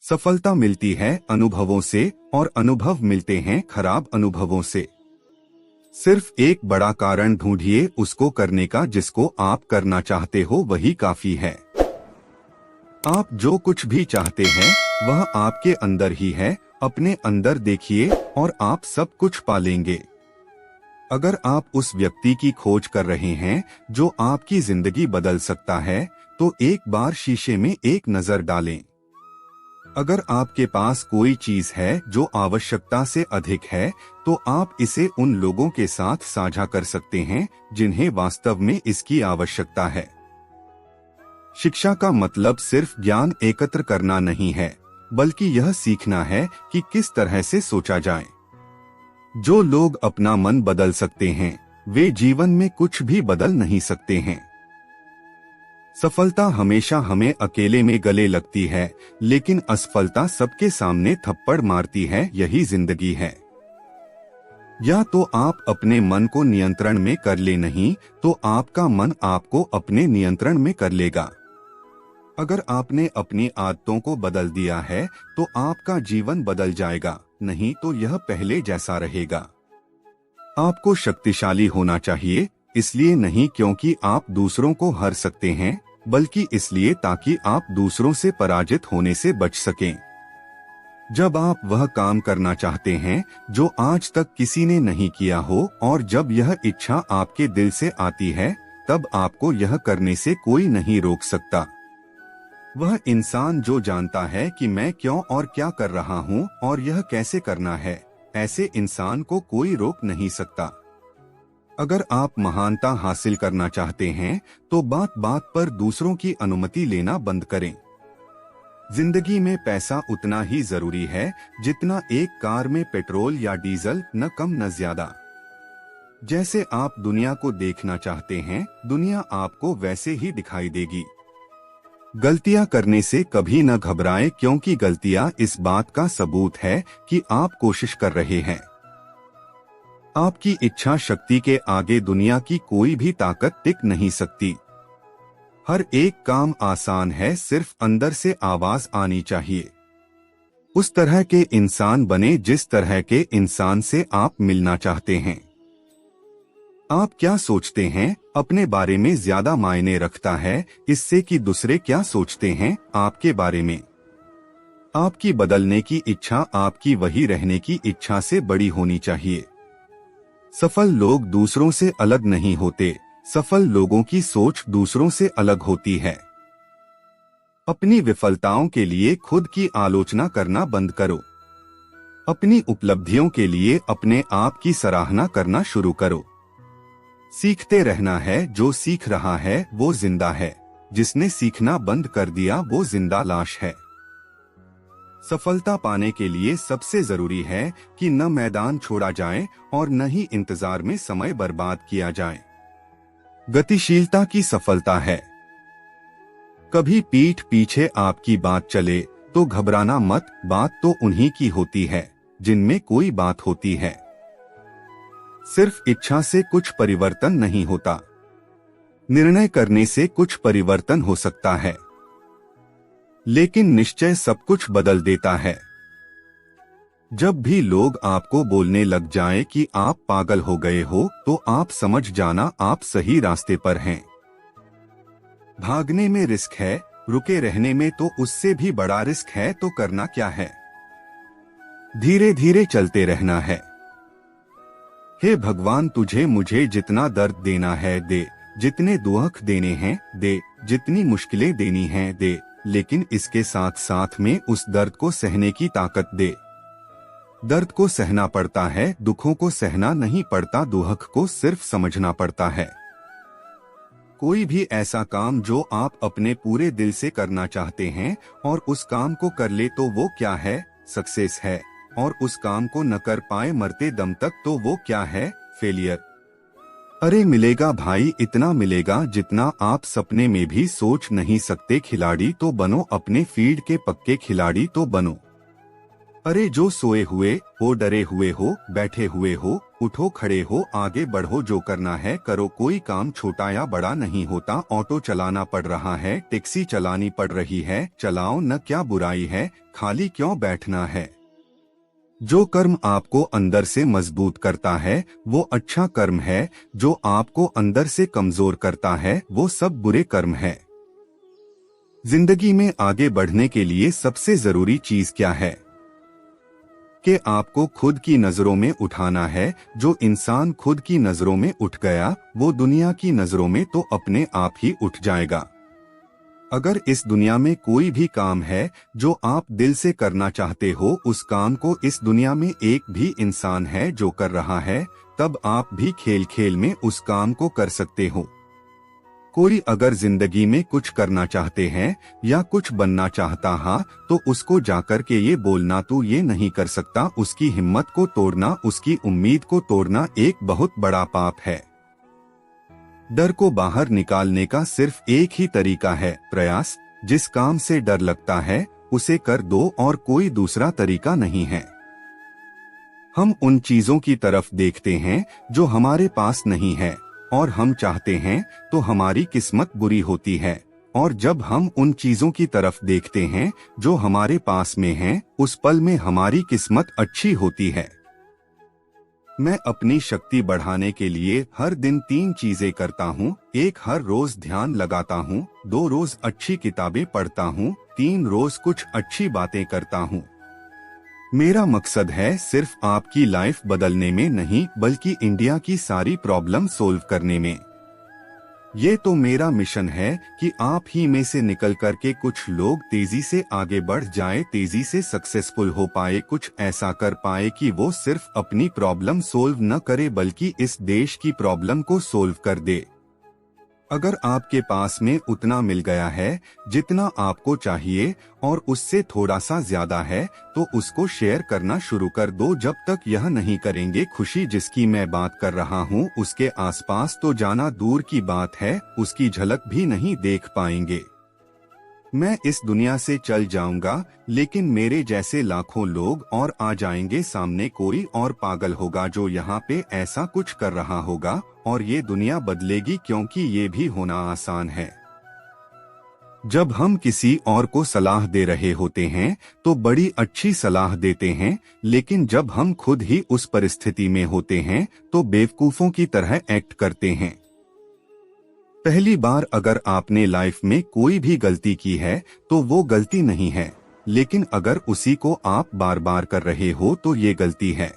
सफलता मिलती है अनुभवों से और अनुभव मिलते हैं खराब अनुभवों से। सिर्फ एक बड़ा कारण ढूंढिए उसको करने का जिसको आप करना चाहते हो वही काफी है। आप जो कुछ भी चाहते हैं वह आपके अंदर ही है, अपने अंदर देखिए और आप सब कुछ पालेंगे। अगर आप उस व्यक्ति की खोज कर रहे हैं जो आपकी जिंदगी बदल सकता है तो एक बार शीशे में एक नजर डालें। अगर आपके पास कोई चीज है जो आवश्यकता से अधिक है तो आप इसे उन लोगों के साथ साझा कर सकते हैं जिन्हें वास्तव में इसकी आवश्यकता है। शिक्षा का मतलब सिर्फ ज्ञान एकत्र करना नहीं है, बल्कि यह सीखना है कि किस तरह से सोचा जाए। जो लोग अपना मन बदल सकते हैं वे जीवन में कुछ भी बदल नहीं सकते हैं। सफलता हमेशा हमें अकेले में गले लगती है, लेकिन असफलता सबके सामने थप्पड़ मारती है। यही जिंदगी है। या तो आप अपने मन को नियंत्रण में कर ले, नहीं तो आपका मन आपको अपने नियंत्रण में कर लेगा। अगर आपने अपनी आदतों को बदल दिया है तो आपका जीवन बदल जाएगा, नहीं तो यह पहले जैसा रहेगा। आपको शक्तिशाली होना चाहिए, इसलिए नहीं क्योंकि आप दूसरों को हरा सकते हैं, बल्कि इसलिए ताकि आप दूसरों से पराजित होने से बच सकें। जब आप वह काम करना चाहते हैं जो आज तक किसी ने नहीं किया हो और जब यह इच्छा आपके दिल से आती है तब आपको यह करने से कोई नहीं रोक सकता। वह इंसान जो जानता है कि मैं क्यों और क्या कर रहा हूँ और यह कैसे करना है, ऐसे इंसान को कोई रोक नहीं सकता। अगर आप महानता हासिल करना चाहते हैं तो बात बात पर दूसरों की अनुमति लेना बंद करें। जिंदगी में पैसा उतना ही जरूरी है जितना एक कार में पेट्रोल या डीजल, न कम न ज्यादा। जैसे आप दुनिया को देखना चाहते हैं दुनिया आपको वैसे ही दिखाई देगी। गलतियां करने से कभी न घबराएं, क्योंकि गलतियां इस बात का सबूत है कि आप कोशिश कर रहे हैं। आपकी इच्छा शक्ति के आगे दुनिया की कोई भी ताकत टिक नहीं सकती। हर एक काम आसान है, सिर्फ अंदर से आवाज आनी चाहिए। उस तरह के इंसान बने जिस तरह के इंसान से आप मिलना चाहते हैं। आप क्या सोचते हैं अपने बारे में ज्यादा मायने रखता है इससे कि दूसरे क्या सोचते हैं आपके बारे में। आपकी बदलने की इच्छा आपकी वही रहने की इच्छा से बड़ी होनी चाहिए। सफल लोग दूसरों से अलग नहीं होते, सफल लोगों की सोच दूसरों से अलग होती है। अपनी विफलताओं के लिए खुद की आलोचना करना बंद करो। अपनी उपलब्धियों के लिए अपने आप की सराहना करना शुरू करो। सीखते रहना है, जो सीख रहा है वो जिंदा है, जिसने सीखना बंद कर दिया वो जिंदा लाश है। सफलता पाने के लिए सबसे जरूरी है कि न मैदान छोड़ा जाए और न ही इंतजार में समय बर्बाद किया जाए। गतिशीलता की सफलता है। कभी पीठ पीछे आपकी बात चले तो घबराना मत, बात तो उन्हीं की होती है जिनमें कोई बात होती है। सिर्फ इच्छा से कुछ परिवर्तन नहीं होता, निर्णय करने से कुछ परिवर्तन हो सकता है, लेकिन निश्चय सब कुछ बदल देता है। जब भी लोग आपको बोलने लग जाएं कि आप पागल हो गए हो तो आप समझ जाना आप सही रास्ते पर हैं। भागने में रिस्क है, रुके रहने में तो उससे भी बड़ा रिस्क है, तो करना क्या है, धीरे धीरे चलते रहना है। हे भगवान, तुझे मुझे जितना दर्द देना है दे, जितने दुख देने हैं दे, जितनी मुश्किलें देनी हैं दे, लेकिन इसके साथ साथ में उस दर्द को सहने की ताकत दे। दर्द को सहना पड़ता है, दुखों को सहना नहीं पड़ता, दुख को सिर्फ समझना पड़ता है। कोई भी ऐसा काम जो आप अपने पूरे दिल से करना चाहते हैं और उस काम को कर ले तो वो क्या है, सक्सेस है। और उस काम को न कर पाए मरते दम तक तो वो क्या है, फेलियर। अरे मिलेगा भाई, इतना मिलेगा जितना आप सपने में भी सोच नहीं सकते। खिलाड़ी तो बनो, अपने फील्ड के पक्के खिलाड़ी तो बनो। अरे जो सोए हुए हो, डरे हुए हो, बैठे हुए हो, उठो, खड़े हो, आगे बढ़ो, जो करना है करो। कोई काम छोटा या बड़ा नहीं होता। ऑटो चलाना पड़ रहा है, टैक्सी चलानी पड़ रही है, चलाओ न, क्या बुराई है, खाली क्यों बैठना है। जो कर्म आपको अंदर से मजबूत करता है वो अच्छा कर्म है, जो आपको अंदर से कमजोर करता है वो सब बुरे कर्म है। जिंदगी में आगे बढ़ने के लिए सबसे जरूरी चीज क्या है कि आपको खुद की नजरों में उठाना है। जो इंसान खुद की नजरों में उठ गया वो दुनिया की नजरों में तो अपने आप ही उठ जाएगा। अगर इस दुनिया में कोई भी काम है जो आप दिल से करना चाहते हो, उस काम को इस दुनिया में एक भी इंसान है जो कर रहा है, तब आप भी खेल खेल में उस काम को कर सकते हो। कोई अगर जिंदगी में कुछ करना चाहते हैं या कुछ बनना चाहता है तो उसको जाकर के ये बोलना तू ये नहीं कर सकता, उसकी हिम्मत को तोड़ना, उसकी उम्मीद को तोड़ना एक बहुत बड़ा पाप है। डर को बाहर निकालने का सिर्फ एक ही तरीका है, प्रयास। जिस काम से डर लगता है उसे कर दो और कोई दूसरा तरीका नहीं है। हम उन चीजों की तरफ देखते हैं जो हमारे पास नहीं है और हम चाहते हैं तो हमारी किस्मत बुरी होती है, और जब हम उन चीजों की तरफ देखते हैं जो हमारे पास में हैं, उस पल में हमारी किस्मत अच्छी होती है। मैं अपनी शक्ति बढ़ाने के लिए हर दिन 3 चीजें करता हूँ। 1, हर रोज ध्यान लगाता हूँ। 2, रोज अच्छी किताबें पढ़ता हूँ। 3, रोज कुछ अच्छी बातें करता हूँ। मेरा मकसद है सिर्फ आपकी लाइफ बदलने में नहीं, बल्कि इंडिया की सारी प्रॉब्लम सोल्व करने में। ये तो मेरा मिशन है कि आप ही में से निकल करके कुछ लोग तेजी से आगे बढ़ जाए, तेजी से सक्सेसफुल हो पाए, कुछ ऐसा कर पाए कि वो सिर्फ अपनी प्रॉब्लम सोल्व न करे बल्कि इस देश की प्रॉब्लम को सोल्व कर दे। अगर आपके पास में उतना मिल गया है जितना आपको चाहिए और उससे थोड़ा सा ज्यादा है तो उसको शेयर करना शुरू कर दो। जब तक यह नहीं करेंगे, खुशी जिसकी मैं बात कर रहा हूँ उसके आसपास तो जाना दूर की बात है, उसकी झलक भी नहीं देख पाएंगे। मैं इस दुनिया से चल जाऊंगा लेकिन मेरे जैसे लाखों लोग और आ जाएंगे सामने। कोई और पागल होगा जो यहाँ पे ऐसा कुछ कर रहा होगा और ये दुनिया बदलेगी, क्योंकि ये भी होना आसान है। जब हम किसी और को सलाह दे रहे होते हैं तो बड़ी अच्छी सलाह देते हैं, लेकिन जब हम खुद ही उस परिस्थिति में होते हैं तो बेवकूफों की तरह एक्ट करते हैं। पहली बार अगर आपने लाइफ में कोई भी गलती की है तो वो गलती नहीं है, लेकिन अगर उसी को आप बार बार कर रहे हो तो ये गलती है।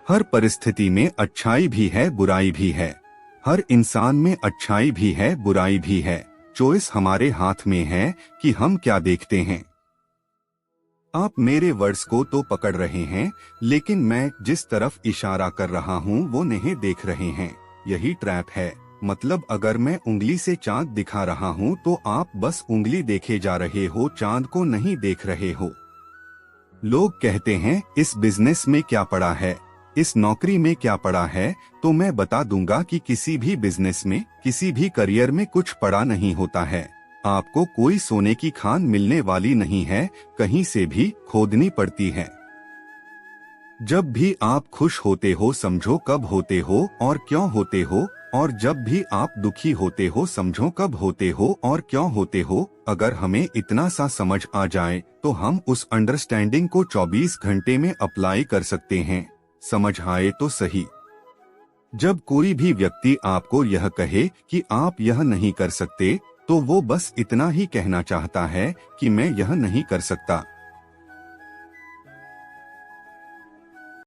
हर परिस्थिति में अच्छाई भी है, बुराई भी है। हर इंसान में अच्छाई भी है, बुराई भी है। चॉइस हमारे हाथ में है कि हम क्या देखते हैं। आप मेरे वर्ड्स को तो पकड़ रहे हैं, लेकिन मैं जिस तरफ इशारा कर रहा हूँ वो नहीं देख रहे हैं। यही ट्रैप है। मतलब अगर मैं उंगली से चांद दिखा रहा हूँ तो आप बस उंगली देखे जा रहे हो, चांद को नहीं देख रहे हो। लोग कहते हैं इस बिजनेस में क्या पड़ा है, इस नौकरी में क्या पड़ा है, तो मैं बता दूंगा कि किसी भी बिजनेस में, किसी भी करियर में कुछ पड़ा नहीं होता है। आपको कोई सोने की खान मिलने वाली नहीं है, कहीं से भी खोदनी पड़ती है। जब भी आप खुश होते हो समझो कब होते हो और क्यों होते हो, और जब भी आप दुखी होते हो समझो कब होते हो और क्यों होते हो। अगर हमें इतना सा समझ आ जाए तो हम उस अंडरस्टैंडिंग को 24 घंटे में अप्लाई कर सकते हैं। समझ आए तो सही। जब कोई भी व्यक्ति आपको यह कहे कि आप यह नहीं कर सकते, तो वो बस इतना ही कहना चाहता है कि मैं यह नहीं कर सकता।